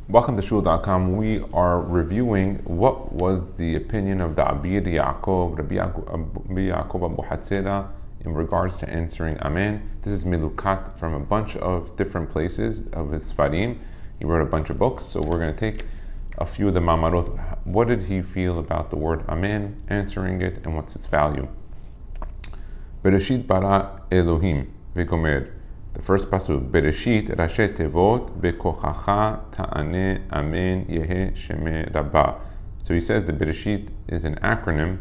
Welcome to Shul.com. We are reviewing what was the opinion of the Abir Yaakov, Yaakov Abuhatzera in regards to answering Amen. This is Milukat from a bunch of different places of his Sfarim. He wrote a bunch of books, so we're going to take a few of the Mamarot. What did he feel about the word Amen, answering it, and what's its value? Bereshit bara Elohim v'gomer. The first pasuk, Bereshit Rashi Tevot Bekochacha Ta'aneh Amen Yehe Shemeh Rabbah. So he says the Bereshit is an acronym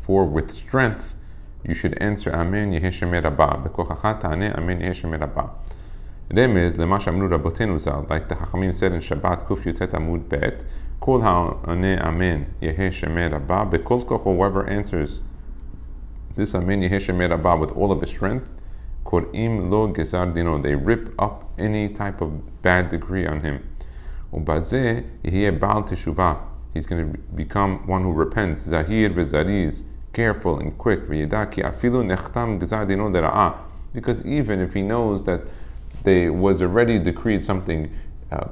for with strength you should answer Amen Yehe Shemeh Rabbah. Bekochacha Ta'aneh Amen Yehe Shemeh Rabbah. Remez lema shamru rabotenu zal, like the Chachamim said in Shabbat Kuf Yutet Amud Bet, Kol ha'aneh Amen Yehe Shemeh Rabbah. Bekol kocho, whoever answers this Amen Yehe Shemeh Rabbah with all of his strength, Korim lo gezar dino, they rip up any type of bad decree on him. Ubazeh yehiyeh baal teshuvah, he's going to become one who repents. Zahir v'zariz, careful and quick. V'yeda ki afilu nechtam gezar dino dera'ah, because even if he knows that they was already decreed something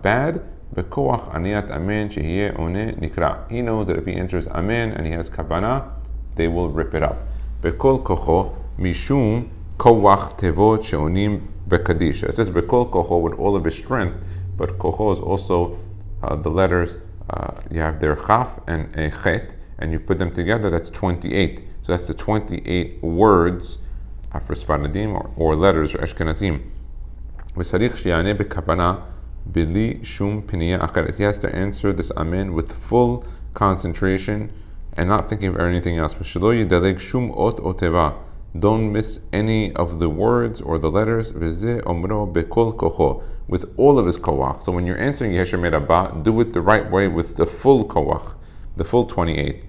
bad, bekoach aniyat amen shehiyeh oneh nikra, he knows that if he enters amen and he has kavanah, they will rip it up. Bekol kocho mishum Kowach tevot sheonim bekadish. It says bekol kocho, with all of his strength, but kocho is also the letters. You have their chaf and a chet, and you put them together. That's 28. So that's the 28 words for Sfaradim or letters for Ashkenazim. V'sarich sheyaneh bekavana bili shum piniya acheret. He has to answer this amen with full concentration and not thinking of anything else. V'shelo yidaleg shum ot oteva. Don't miss any of the words or the letters. V'zeh omro bekol kocho, with all of his koach. So when you're answering Yehe Shemeh Rabbah, do it the right way with the full koach, the full 28.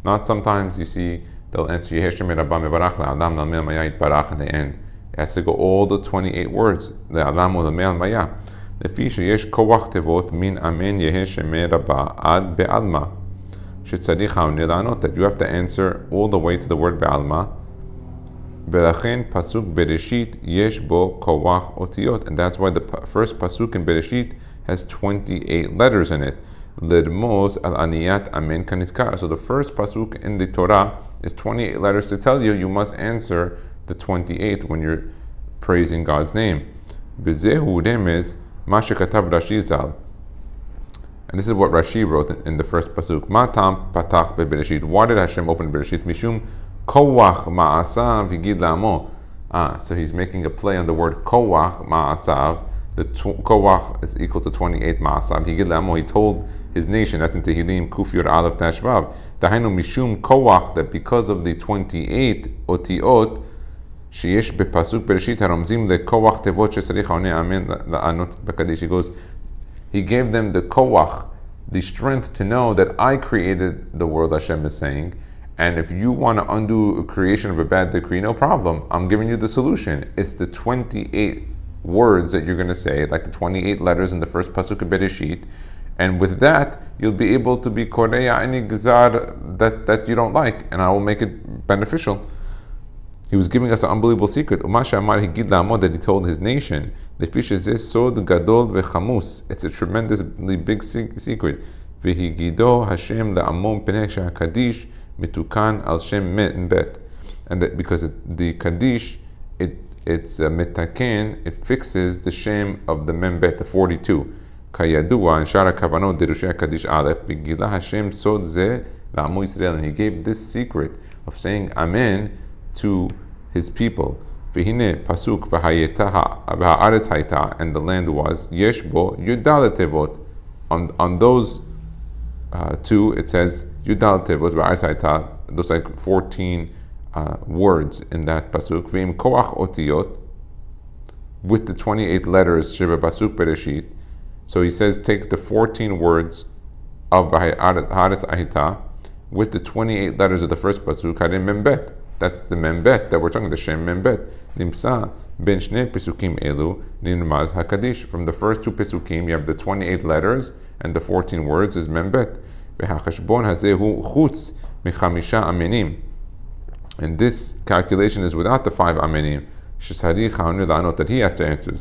Not sometimes you see they'll answer Yehe Shemeh Rabbah mevarach le'adam l'mel maya yitbarach at the end. It has to go all the 28 words. Le'adam l'mel maya. Lefi sheyesh koach tevot min amen Yehe Shemeh Rabbah ad be'alma. Shetzarich ha'oneh la'anot, that you have to answer all the way to the word be'alma. Belachin pasuk Bereshit yesh bo kowach otiyot, and that's why the first pasuk in Bereshit has 28 letters in it. Lirmoz al aniyat amen kanizkar. So the first pasuk in the Torah is 28 letters to tell you you must answer the 28 when you're praising God's name. Bezehu remez ma shekatav Rashi zal. And this is what Rashi wrote in the first pasuk. Ma tam patach beBereshit. Why did Hashem open Bereshit? Mishum Kowach ma'asav higid la'amo. So he's making a play on the word kowach ma'asav. The kowach is equal to 28 ma'asav higid la'amo. He told his nation, that's in Tehillim Kuf Yud Aleph Tashvav, Dahainu mishum kowach, that because of the 28 otiot sheyesh bepasuk Bereshit haramzim lekowach tevot shetzarich ha'oneh amen la'anot bekadish. He goes, he gave them the kowach, the strength to know that I created the world, Hashem is saying. And if you want to undo a creation of a bad decree, no problem. I'm giving you the solution. It's the 28 words that you're going to say, like the 28 letters in the first pasuk of Bereshit. And with that, you'll be able to be koreya any gzar that you don't like, and I will make it beneficial. He was giving us an unbelievable secret. That he told his nation, sod gadol v'chamus. It's a tremendously big secret. V'higido Hashem la'amon penech shehakadish mitukan al shem bet, and that because the kaddish it's mitaken, it fixes the shem of the membet, the 42. Kayadua and shara kavanot derushei kaddish aleph v'gila Hashem sod ze la'amo Yisrael, and he gave this secret of saying amen to his people. V'hine pasuk v'hayeta v'haaretz hayta, and the land was yesh bo yudal tevot. On those two, it says Yudal Tevot v'Aretz Hayta. Those like 14 words in that pasuk. V'im koach otiyot, with the 28 letters sheba pasuk Bereshit. So he says, take the 14 words of Haaretz Hayta with the 28 letters of the first pasuk. Harim membet. That's the membet that we're talking. The shem membet. Nimsa ben shnei pesukim elu ninmaz hakadish. From the first two pesukim, you have the 28 letters and the 14 words is membet. V'hachashbon hazehu chutz mechamisha amenim. And this calculation is without the 5 amenim. Shesarich ha'oneh la'anot, that he has to answer.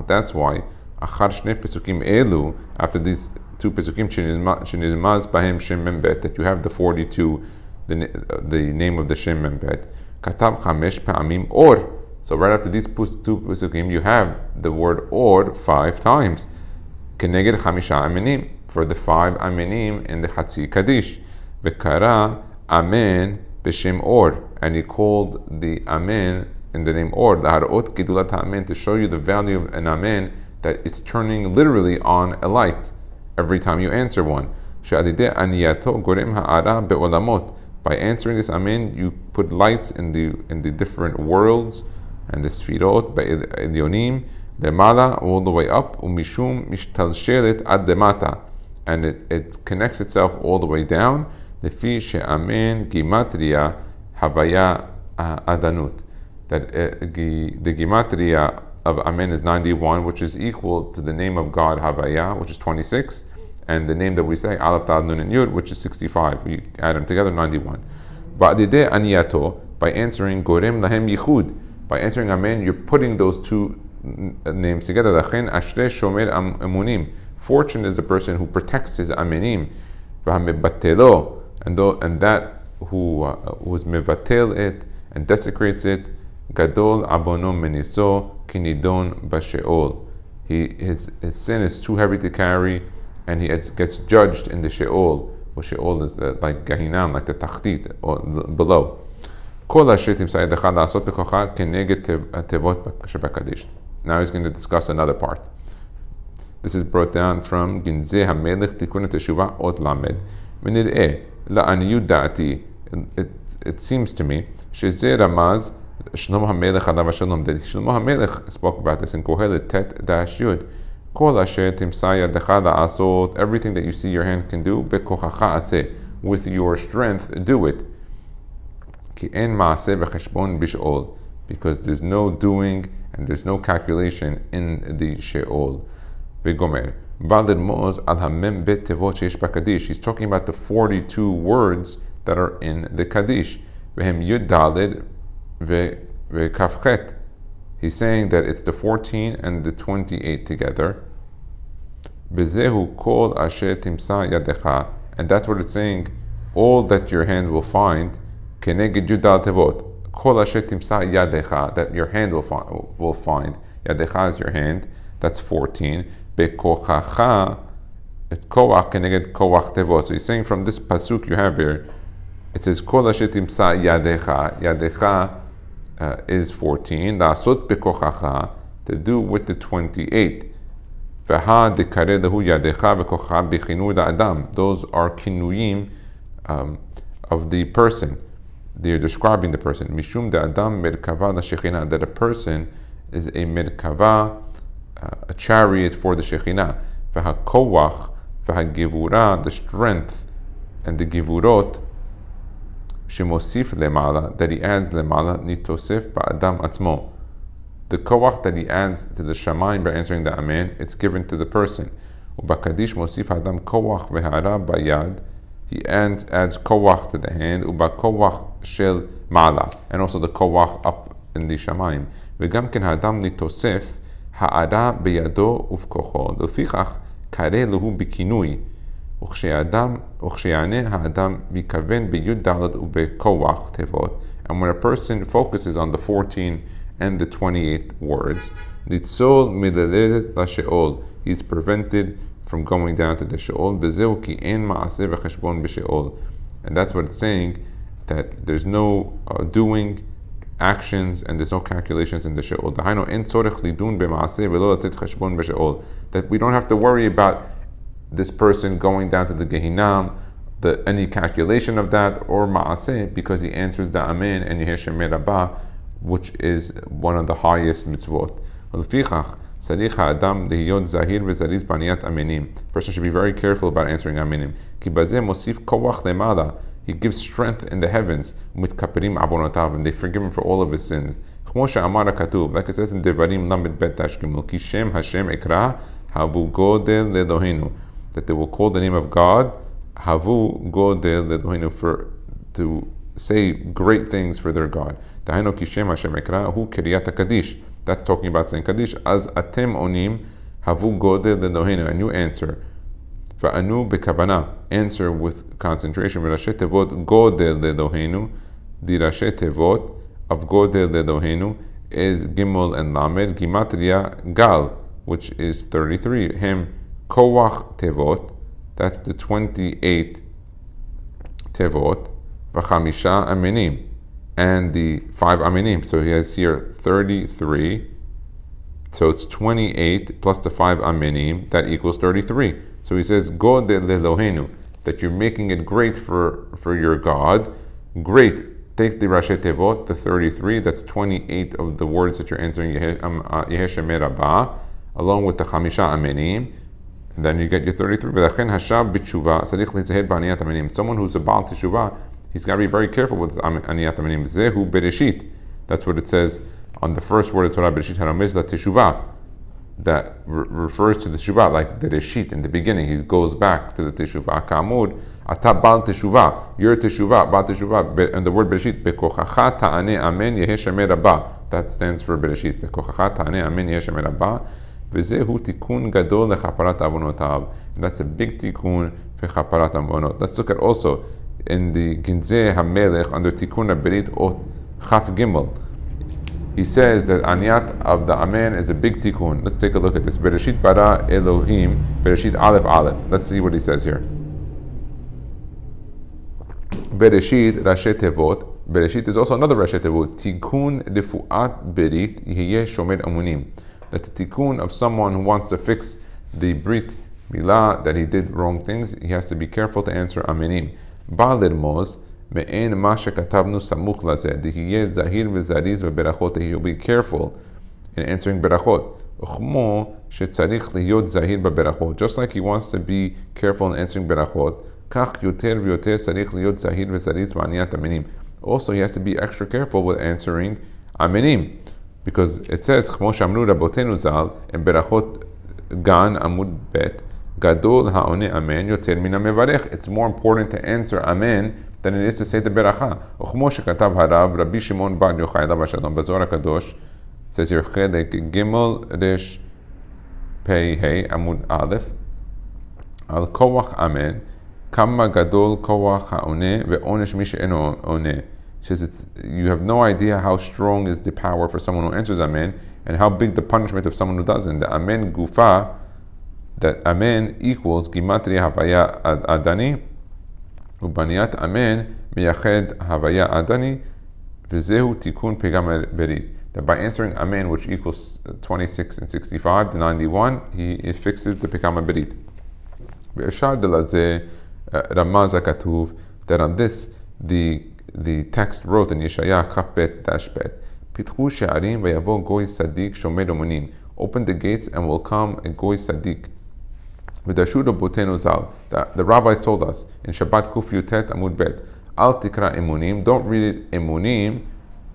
That's why Achar shne pesukim elu, after these two pesukim, shenizmaz bahem shem membet, that you have the 42, the name of the shem membet. Katab chamesh pa'amim or. So right after these two pesukim, you have the word or 5 times. Keneged chamisha amenim, for the 5 amenim in the Chatzi Kaddish. V'kara amen b'shem or, and he called the amen in the name or, the harot gedulat amen, to show you the value of an amen, that it's turning literally on a light every time you answer one. She'adideh aniyato gorem ha'ara be'olamot, by answering this amen, you put lights in the different worlds and the sfirot, ba'ilyonim, lemala, all the way up, umishum mishtalshelet ad demata, and it connects itself all the way down. Lefi she'amen gimatria havaya adanut, that the gimatria of amen is 91, which is equal to the name of God havaya, which is 26, and the name that we say Aleph Tal Nun and Yud, which is 65. We add them together, 91. Ba'dideh aniyato, by answering gorem lahem yichud, by answering amen, you're putting those two names together. Lachen ashrei shomer emunim, fortunate is the person who protects his amenim. V'hamebatelo, and that who is mevatel it and desecrates it. Gadol abono meniso kinidon basheol. His sin is too heavy to carry, and he gets judged in the Sheol. Well, Sheol is like Gehinam, like the Tachtit, or below. Now he's going to discuss another part. This is brought down from Ginzeh HaMelech Tikkun Teshuvah Ot Lamed. It seems to me Shezeh Ramaz Shlomo HaMelech Alav HaShalom, that Shlomo HaMelech spoke about this in Kohelet Tet Dash Yud. Everything that you see your hand can do, with your strength, do it. Because there's no doing and there's no calculation in the Sheol. He's talking about the 42 words that are in the Kaddish. He's saying that it's the 14 and the 28 together. Bezehu kol asher timsa yadecha, and that's what it's saying. All that your hand will find, keneged yudal tevot. Kol asher timsa yadecha, that your hand will find. Yadecha is your hand. That's 14. Bekochacha, et koach keneged koach tevot. So he's saying from this pasuk you have here, it says kol asher timsa yadecha. Yadecha is 14. La'asot bekochacha, to do with the 28. Those are kinuyim of the person. They're describing the person. Mishum de adam merkava la, that a person is a merkava, a chariot for the Shekhinah. V'hakoach v'hagivura, the strength, and the givurot, shemosif lemala, that he adds lemala, nitosef ba'adam atzmo. The koach that he adds to the shamayim by answering the amen, it's given to the person. Ubakadish mosif adam koach v'hara bayad, he adds koach to the hand. Ubakoach shel mala, and also the koach up in the shamayim. V'gam ken hadam nitosef ha'ara beyado uvkocho, lefichach kare lehu bikinui. וכשייענה האדם מכוון בי"ד ובכוח תיבות. And when a person focuses on the 14 and the 28 words, ניצול מללדת לשאול, he's prevented from going down to the Sheol. וזהו כי אין מעשה וחשבון בשאול. And that's what it's saying, that there's no doing, actions, and there's no calculations in the Sheol. דהיינו אין צורך לדון במעשה ולא לתת חשבון בשאול. That we don't have to worry about this person going down to the Gehinam, any calculation of that, or Ma'aseh, because he answers the Amen and Yehi Shemer Rabbah, which is one of the highest mitzvot. Person should be very careful about answering Amenim. He gives strength in the heavens, and they forgive him for all of his sins. Like it says in Devarim Lamed Bet Tashkimul, Kishem Hashem Ekra Havu Godel Ledohenu, that they will call the name of God, Havu Godel Ledohenu, to say great things for their God. That's talking about saying Kaddish. As Atem Onim Havu godel lelohenu, and you answer. Va'anu bekavana, answer with concentration. V'rashet tevot godel lelohenu, the rashet tevot of godel lelohenu is Gimel and Lamed. Gimatria Gal, which is 33. Him Koach Tevot, that's the 28 Tevot. V'chamisha Aminim, and the 5 Aminim. So he has here 33. So it's 28 plus the 5 Aminim, that equals 33. So he says, God lelohenu, that you're making it great for your God. Great. Take the Rashi Tevot, the 33, that's 28 of the words that you're answering Yeheshemer Rabba, along with the Chamisha Aminim, and then you get your 33. Someone who's a Baal Teshuvah, he's got to be very careful with Aniyat Aminim. Zehu Bereshit. That's what it says on the first word of Torah, Bereshit Haramiz, that Teshuvah, that refers to the Teshuvah, like the Reshit in the beginning. He goes back to the Teshuvah. Kamud, Ata Baal Teshuvah, you're Teshuvah, Baal Teshuvah, and the word Bereshit, Bekochacha Ta'aneh Amen Yeheshemer Rabba. That stands for Bereshit. Bekochacha Ta'aneh Amen Yeheshemer Rabba. V'zehu tikun gadol lechaparat avonotav. That's a big tikun lechaparat avonot. Let's look at also in the Ginzeh HaMelech under Tikkun HaBerit Ot Chaf Gimel. He says that Aniyat of the Amen is a big tikkun. Let's take a look at this. Bereshit bara Elohim, Bereshit Aleph Aleph. Let's see what he says here. Bereshit Rashi Tevot. Bereshit is also another Rashi Tevot. Tikkun Refuat Berit Yehiyeh Shomer Amunim. That the tikkun of someone who wants to fix the Brit Milah, that he did wrong things, he has to be careful to answer Aminim. Ba'al Ermoz. Me'en ma shekatabnu samuch lazeh. Dihiyeh zahir v'zariz v'berachot. He will be careful in answering berachot. Uchmo shetzarich liyot zahir v'berachot. Just like he wants to be careful in answering berachot, kach yoter v'yoter tzarich liyot zahir v'zariz v'aniyat aminim. Also, he has to be extra careful with answering aminim, because it says chmo shamru rabotenu zal in berachot gan amud bet gadol ha'oneh amen yoter mina mevarech. It's more important to answer amen than it is to say the beracha. Uchmo shekatav harav Rabbi Shimon bar Yochai alav hashalom b'Zohar HaKadosh, says here Chelek Gimel Resh Pei Hey Amud Aleph al koach amen kama gadol koach ha'oneh ve'onesh mi she'eno oneh. Says you have no idea how strong is the power for someone who answers amen, and how big the punishment of someone who doesn't. The amen gufa, that amen equals gimatria havaya adani. Ubaniyat amen miyached havaya adani v'zehu tikun pegam berit. That by answering amen, which equals 26 and 65, the 91, it fixes the pegam berit. Ve'eshar delazeh ramaz hakatuv, that on this the text wrote in Yeshaya Chaf-bet -bet, Pitchu she'arim v'yavo goy sadik shomer omunim. Open the gates and will come a goy sadik. The rabbis told us in Shabbat Kuf Yutet Amud Bet, Al Tikra Emunim, don't read it Emunim,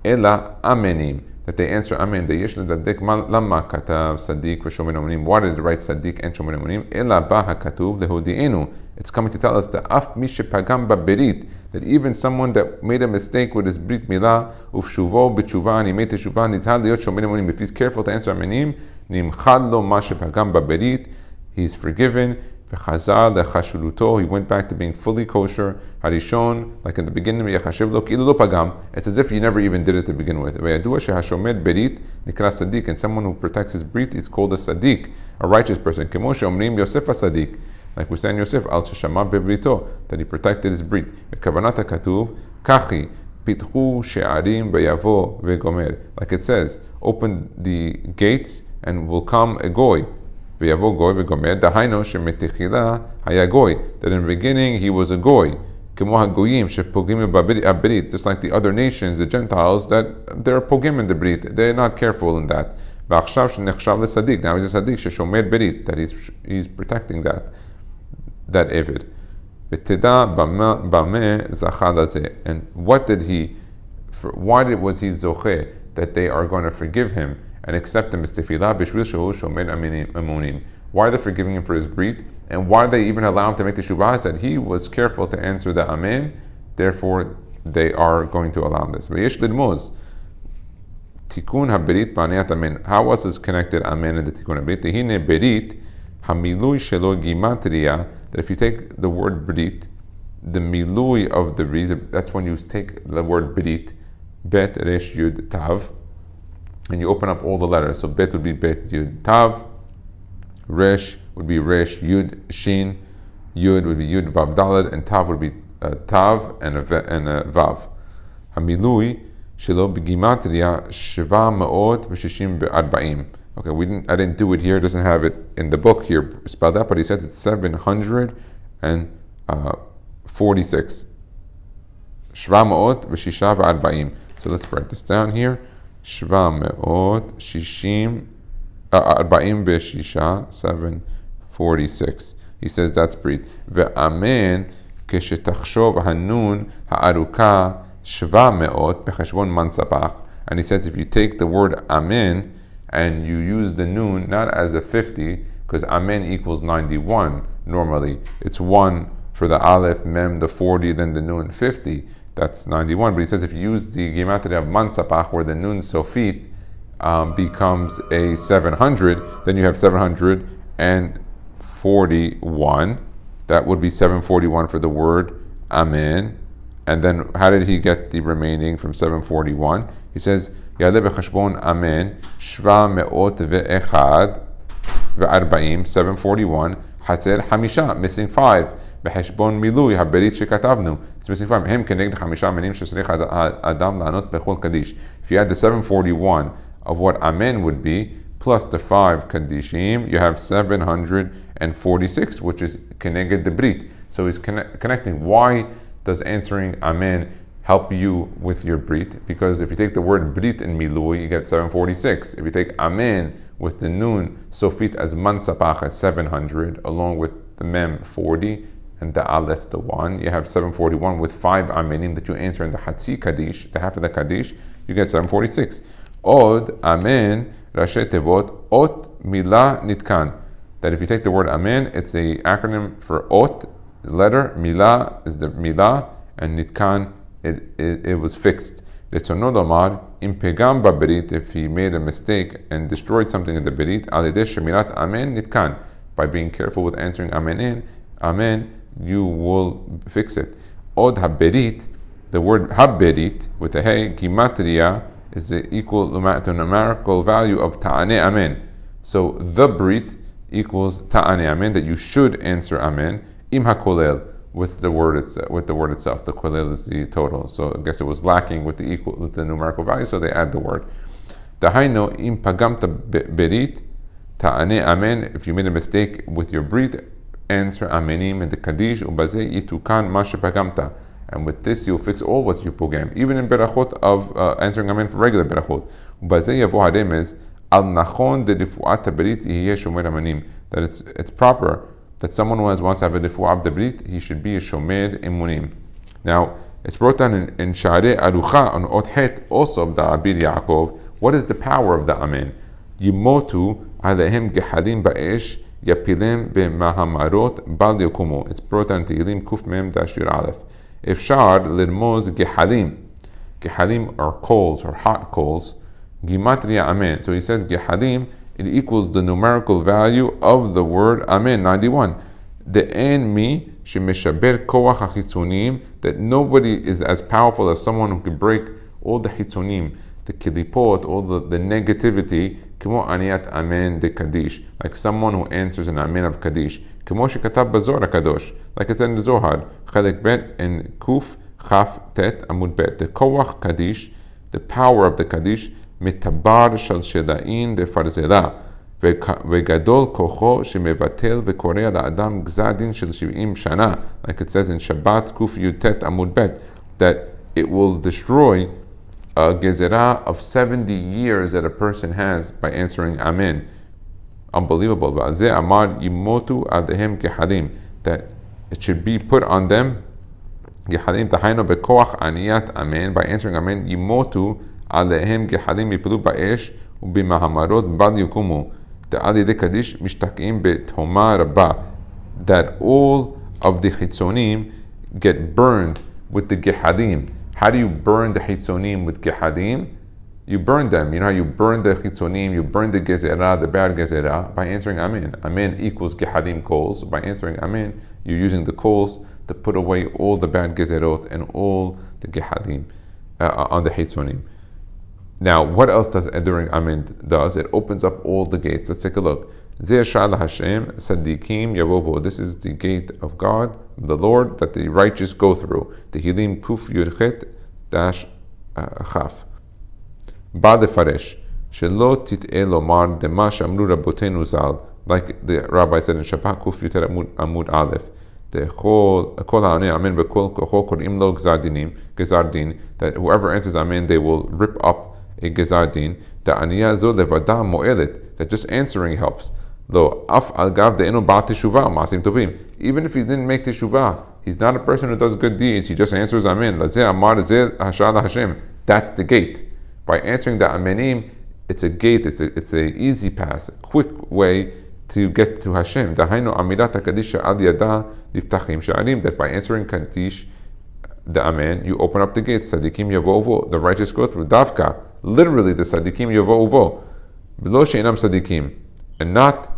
Ela Amenim, that they answer Amen. They yesh ledadek lama katav Sadik v'shomer emunim. Why did it write Sadik and shomer emunim? Ela ba hakatuv lehodienu. It's coming to tell us that af mi shepagam berit, that even someone that made a mistake with his brit milah ufshuvo b'tshuva and he made teshuvah nizhal liyot shomer emunim. If he's careful to answer Amenim, nimchad lo ma shepagam berit. He's forgiven. He went back to being fully kosher. Harishon, like in the beginning, it's as if you never even did it to begin with. And someone who protects his brit is called a Sadiq, a righteous person. Like we say in Yosef, that he protected his brit. Like it says, open the gates and will come a goy. That in the beginning he was a goy, just like the other nations, the Gentiles, that they're pogim in the brit, they're not careful in that. Now he's a Sadiq, that he's protecting that Evid. And why was he zoche that they are going to forgive him and accept him as tefillah b'shvil shehu shomer amunim? Why are they forgiving him for his brit? And why do they even allow him to make the shuvah? That he was careful to answer the amen, therefore they are going to allow him this. V'yesh lidmoz Tikun haberit ba'aniyat amen. How else is connected amen and the tikun haberit? Hine berit hamilui shelo gimatria. That if you take the word berit, the milui of the berit, that's when you take the word berit, bet resh yud tav, and you open up all the letters. So bet would be bet yud tav, resh would be resh yud shin, yud would be yud vav dalad, and tav would be tav and a vav. Hamilui shelo b'gimatria sheva ma'ot v'shishim be'arba'im. Okay, I didn't do it here. It doesn't have it in the book here spelled out, but he says it's 746. Sheva ma'ot v'shisha ve'arba'im. So let's write this down here. Sheva ma'ot shishim arba'im v'shisha 746. He says that's breed. Ve'amen keshetachshov hanun ha'aruka sheva me'ot b'cheshbon mansapach. And he says if you take the word amen and you use the noon not as a 50, because amen equals 91 normally. It's 1 for the aleph, mem, the 40, then the noon 50. That's 91. But he says if you use the gematria of mansapach, where the noon sofit becomes a 700, then you have 741. That would be 741 for the word amen. And then how did he get the remaining from 741? He says, Yale b'chashbon amen, shva me'ot ve'echad ve'arba'im, 741, hatzer hamisha, missing 5, b'chashbon milui, haberit shekatavnu, it's missing 5, hem keneged hamisha menim shesrich adam la'anot bechol kaddish. If you add the 741 of what amen would be, plus the 5 kadishim, you have 746, which is keneged the brit. So he's connecting. Why does answering amen help you with your brit? Because if you take the word brit in milui, you get 746. If you take amen with the noon sofit as mansapach as 700, along with the mem 40 and the aleph the 1, you have 741 with 5 amenim that you answer in the hatzi kaddish, the half of the kaddish, you get 746. Od amen rashi tevot ot mila nitkan. That if you take the word amen, it's a acronym for ot, letter, mila is the mila, and nitkan, it was fixed. If he made a mistake and destroyed something in the berit, amen nitkan, by being careful with answering amen, you will fix it. Od haberit, the word haberit with a hey, gimatria, is equal to the numerical value of ta'ane amen. So the brit equals ta'ane amen, that you should answer amen. Im hakolel, with the word itself. The kolel is the total. So I guess it was lacking with the numerical value, so they add the word. Dahaino im pagamta berit ta'ane amen. If you made a mistake with your brit, answer amenim in the kaddish ubazeh itukan ma shepagamta. And with this, you'll fix all what you pogam, even in berachot of answering amen for regular berachot. Ubazeh yavo haremes al nachon de rifuat berit yeh shomer amanim. That it's proper that someone who wants to have a rifuah of the brit, he should be a shomer emunim. Now, it's brought down in Sha'arei Arucha on Ot Het, also of the Abir Yaakov. What is the power of the amen? Yimotu alehem gehalim ba'esh yapilem b'mahamarot bal yokumu. It's brought down in Tehillim Kuf Mem Dash Yud Aleph. If Shar lirmoz gehalim are coals or hot coals, gimatria amen. So he says gehalim, it equals the numerical value of the word amen, 91. The en mi shemeshaber koach hachitzonim, that nobody is as powerful as someone who can break all the hitzonim, the kilipot, all the negativity, kimo aniyat amen de kaddish, like someone who answers an amen of kaddish. Kimo shekatab bazor kadosh, like it said in the Zohar, chalek bet and kuf chaf tet amud bet. The koach kaddish, the power of the kaddish, mitabar shal sheda'in de farzela, vegadol kocho shemevatel vekorea la'adam gzadin shel 70 shana, like it says in Shabbat kuf yutet amud bet, that it will destroy a gezerah of 70 years that a person has by answering amen. Unbelievable. That it should be put on them. Gehalim tahaino bekoach aniyat amen, by answering amen. Yimotu alehem gehalim yipelu ba'esh ubimahamarot bal yukumu. The ali de kaddish mishtakim bethoma rabba, that all of the chitzonim get burned with the gehadim. How do you burn the hitzonim with gehadim? you burn them. You know how you burn the chitzonim, you burn the gezerah, the bad gezerah, by answering amen. Amen equals gehadim coals. By answering amen, you're using the coals to put away all the bad gezerot and all the gehadim on the chitzonim. Now, what else does during amen does? It opens up all the gates. Let's take a look. Zeh Sha'al Hashem Sadikim Yavobo. This is the gate of God, the Lord, that the righteous go through. Tehillim Kuf Yudchet Dash Chaf. Ba Defaresh Shelo Tit'e Lomar Dema Shamru Rabotenu Zal. Like the rabbi said in Shabbat Kuf Yuter Amud Aleph. Kol Ha'aneh Amen Bekol Kocho Korim Lo Gezar Din. That whoever answers amen, they will rip up a gezar din. Ta'aniya zo levada mo'elet. That just answering helps. Lo af al gav de'enu ba teshuvah ma'asim tovim. Even if he didn't make teshuvah, he's not a person who does good deeds. He just answers amen. Lazeh amar zeh hashal Hashem. That's the gate. By answering the amenim, it's a gate. It's a easy pass, a quick way to get to Hashem. Dahainu amirat hakadish al yada liftachim sha'arim. That by answering kaddish, the amen, you open up the gates. Sadikim yavovo. The righteous go through. Davka. Literally, the sadikim yavovo. Below she'inam sadikim, and not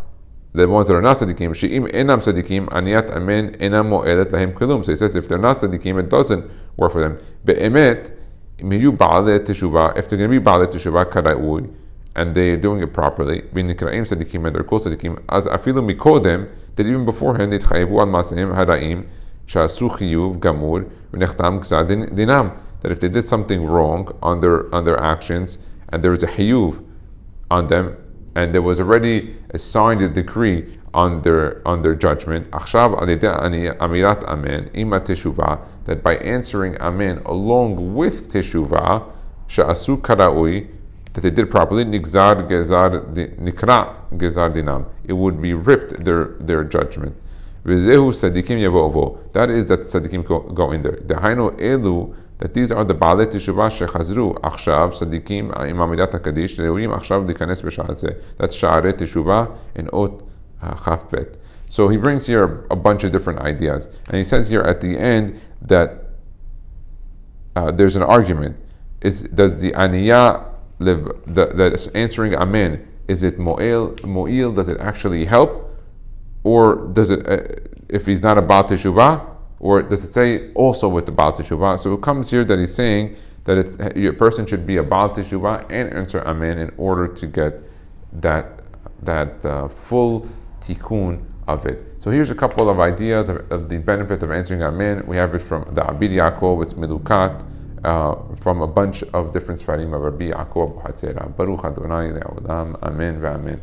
the ones that are not sadikim. She'im enam sadikim aniyat amen enam mo'elet lahem kelum. So he says, if they're not sadikim, it doesn't work for them. Be'emet, miyu ba'aleh teshuvah. If they're going to be ba'aleh teshuvah kara'ui, and they're doing it properly, b'nikra'im sadikim, and they're called sadikim, as afilu mikodem, that even beforehand, nitchayevu al masahim hara'im, sha'asu chiyuv gamur, v'nechtam gzar dinam. That if they did something wrong on their actions, and there was a hiyuv on them, and there was already a signed decree on their judgment, achshav amirat amen ima teshuvah, that by answering amen along with teshuvah, sha'asu kara'ui, that they did properly, nikra gezar dinam, it would be ripped their judgment. V'zehu sadikim yavovo. That is that sadikim go in there. Dehainu elu, that these are the ba'alei teshuvah shechazru achshav sadikim im amidat hakadish le'urim achshav dikanes b'sha'atzeh. That's sha'arei teshuvah in ot chaf bet. So he brings here a bunch of different ideas, and he says here at the end that there's an argument. Does the aniyah live? That answering amen, is it mo'il? Does it actually help, or does it if he's not a ba'al teshuvah? Or does it say also with the Baal Teshuvah? So it comes here that he's saying that a person should be a Baal Teshuvah and answer Amen in order to get that full tikkun of it. So here's a couple of ideas of the benefit of answering Amen. We have it from the Abir Yaakov, it's Milukat, from a bunch of different Sfarim of Rabbi Yaakov Abuhatzera. Baruch Adonai Le'olam. Amen ve'amen.